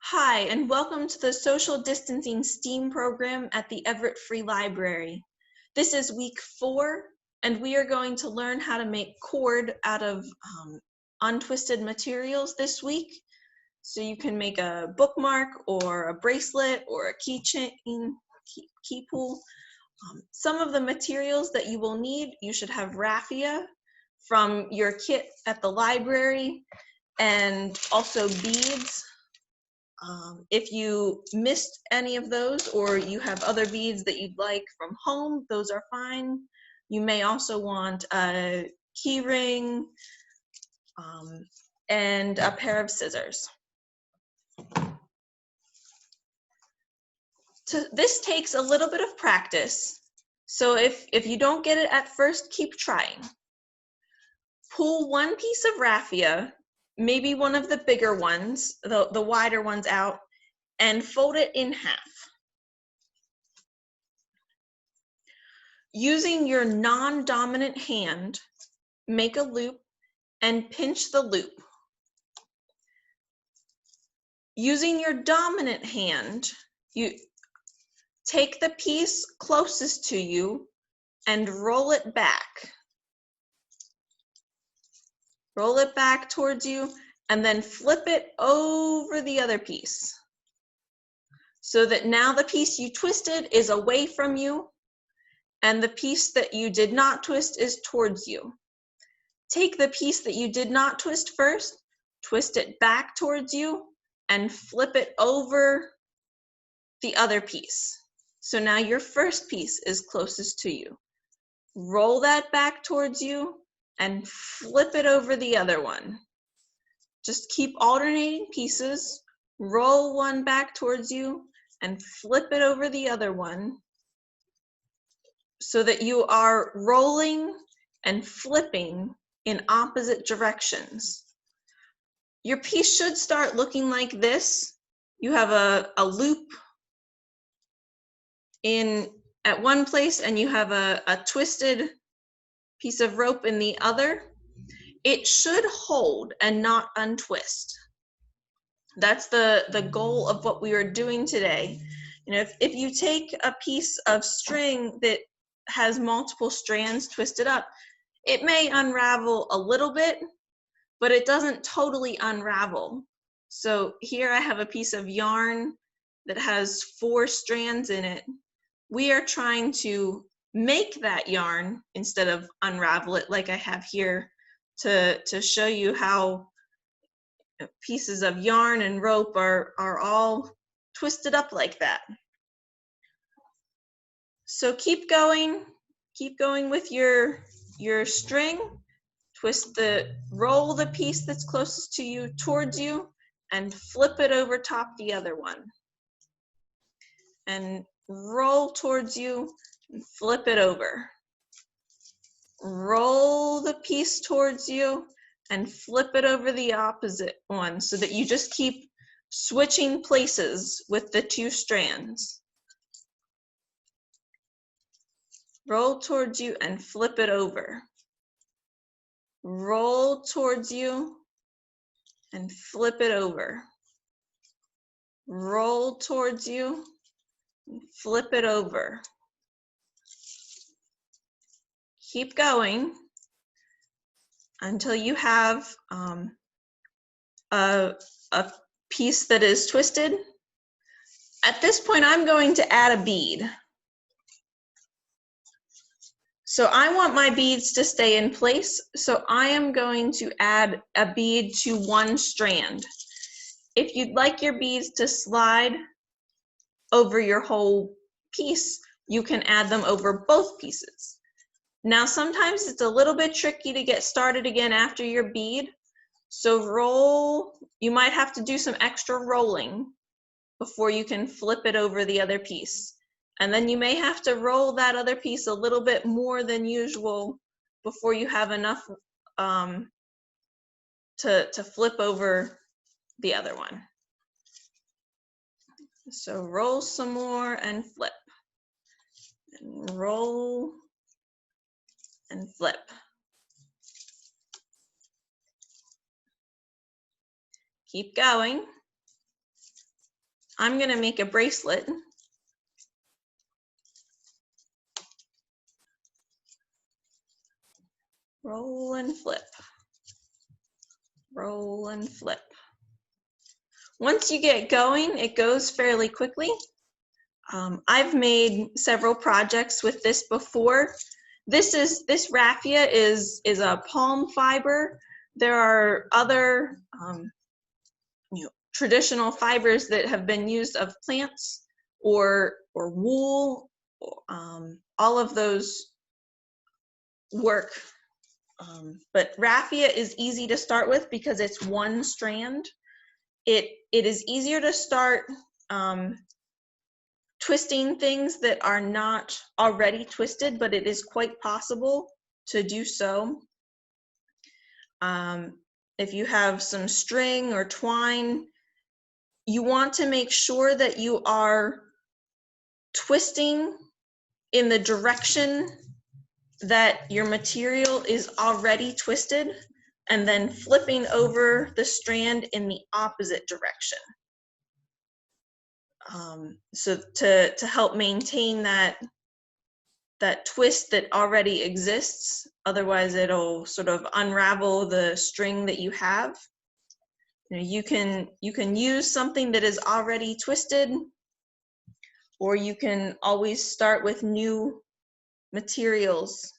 Hi, and welcome to the Social Distancing STEAM program at the Everett Free Library. This is week 4, and we are going to learn how to make cord out of untwisted materials this week. So you can make a bookmark or a bracelet or a keychain, key pull. Some of the materials that you will need, you should have raffia from your kit at the library, and also beads. If you missed any of those or you have other beads that you'd like from home, those are fine. You may also want a key ring and a pair of scissors. This takes a little bit of practice. So if you don't get it at first, keep trying. Pull one piece of raffia, maybe one of the bigger ones, the wider ones out, and fold it in half. Using your non-dominant hand, make a loop and pinch the loop. Using your dominant hand, you take the piece closest to you and roll it back. Roll it back towards you and then flip it over the other piece, so that now the piece you twisted is away from you and the piece that you did not twist is towards you. Take the piece that you did not twist first, twist it back towards you, and flip it over the other piece. So now your first piece is closest to you. Roll that back towards you and flip it over the other one. Just keep alternating pieces, roll one back towards you and flip it over the other one, so that you are rolling and flipping in opposite directions. Your piece should start looking like this. You have a loop at one place and you have a twisted piece of rope in the other. It should hold and not untwist. That's the goal of what we are doing today. You know, if you take a piece of string that has multiple strands twisted up, it may unravel a little bit, but it doesn't totally unravel. So here I have a piece of yarn that has 4 strands in it. We are trying to make that yarn instead of unravel it, like I have here to show you how pieces of yarn and rope are all twisted up like that. So keep going with your string. Roll the piece that's closest to you towards you and flip it over top the other one. And roll towards you and flip it over. Roll the piece towards you and flip it over the opposite one, so that you just keep switching places with the 2 strands. Roll towards you and flip it over. Roll towards you and flip it over. Roll towards you and flip it over. Keep going until you have a piece that is twisted. At this point, I'm going to add a bead. So I want my beads to stay in place, so I am going to add a bead to one strand. If you'd like your beads to slide over your whole piece, you can add them over both pieces. Now, sometimes it's a little bit tricky to get started again after your bead, so you might have to do some extra rolling before you can flip it over the other piece. And then you may have to roll that other piece a little bit more than usual before you have enough to flip over the other one. So roll some more and flip. And roll and flip. Keep going. I'm gonna make a bracelet. Roll and flip. Roll and flip. Once you get going, it goes fairly quickly. I've made several projects with this before. This raffia is a palm fiber. There are other traditional fibers that have been used of plants or wool. All of those work. But raffia is easy to start with because it's one strand. It is easier to start twisting things that are not already twisted, but it is quite possible to do so. If you have some string or twine, you want to make sure that you are twisting in the direction that your material is already twisted and then flipping over the strand in the opposite direction. So to help maintain that twist that already exists, otherwise it'll sort of unravel the string that you have. You can use something that is already twisted, or you can always start with new materials.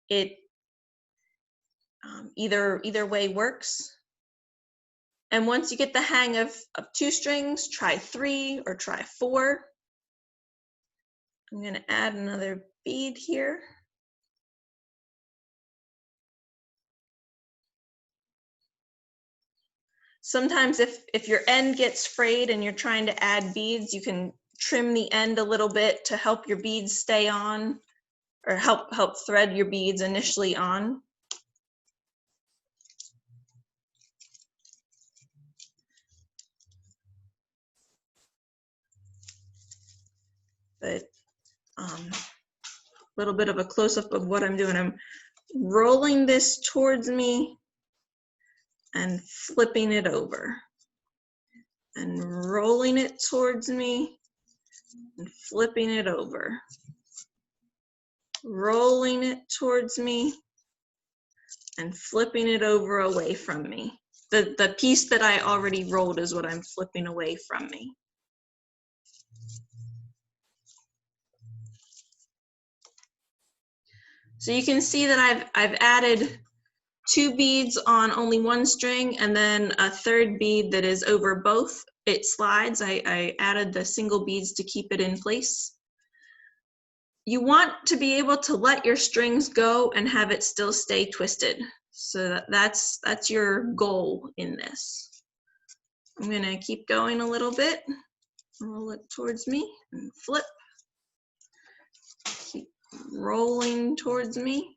It either way works. And once you get the hang of 2 strings, try 3 or try 4. I'm going to add another bead here. Sometimes if your end gets frayed and you're trying to add beads, you can trim the end a little bit to help your beads stay on, or help thread your beads initially on. But a little bit of a close-up of what I'm doing. I'm rolling this towards me and flipping it over, and rolling it towards me and flipping it over, rolling it towards me and flipping it over away from me. The piece that I already rolled is what I'm flipping away from me. So you can see that I've added 2 beads on only 1 string, and then a 3rd bead that is over both. It slides. I added the single beads to keep it in place. You want to be able to let your strings go and have it still stay twisted. So that's your goal in this. I'm going to keep going a little bit. Roll it towards me and flip. Keep rolling towards me,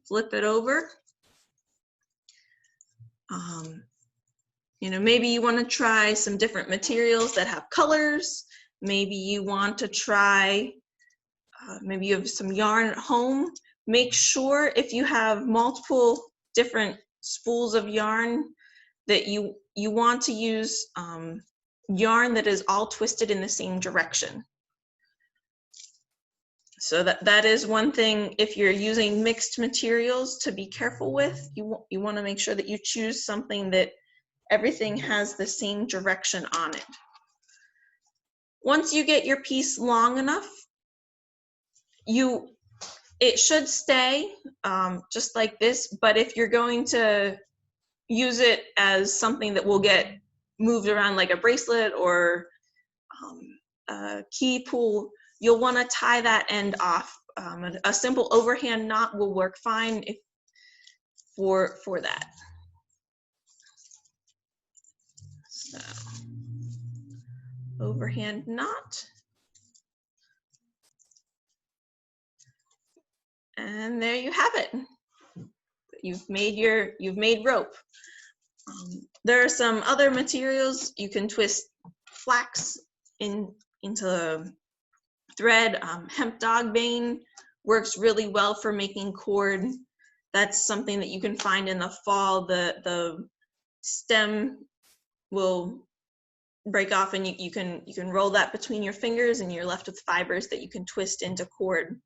flip it over. Maybe you want to try some different materials that have colors. Maybe you want to try, maybe you have some yarn at home. Make sure if you have multiple different spools of yarn that you want to use yarn that is all twisted in the same direction. So that is one thing, if you're using mixed materials, to be careful with. You want to make sure that you choose something that everything has the same direction on it. Once you get your piece long enough, it should stay just like this, but if you're going to use it as something that will get moved around like a bracelet or a key pull, you'll want to tie that end off. A simple overhand knot will work fine for that. So, overhand knot. And there you have it. You've made rope. There are some other materials. You can twist flax into thread. Hemp dogbane works really well for making cord. That's something that you can find in the fall. The stem will break off, and you can roll that between your fingers, and you're left with fibers that you can twist into cord.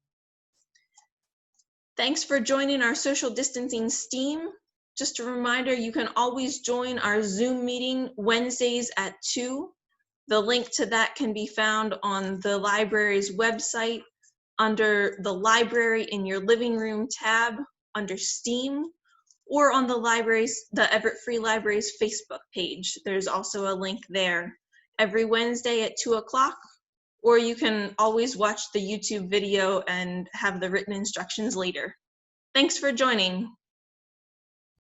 Thanks for joining our social distancing STEAM. Just a reminder, you can always join our Zoom meeting Wednesdays at 2. The link to that can be found on the library's website under the Library in Your Living Room tab under STEAM, or on the Everett Free Library's Facebook page. There's also a link there every Wednesday at 2 o'clock, or you can always watch the YouTube video and have the written instructions later. Thanks for joining.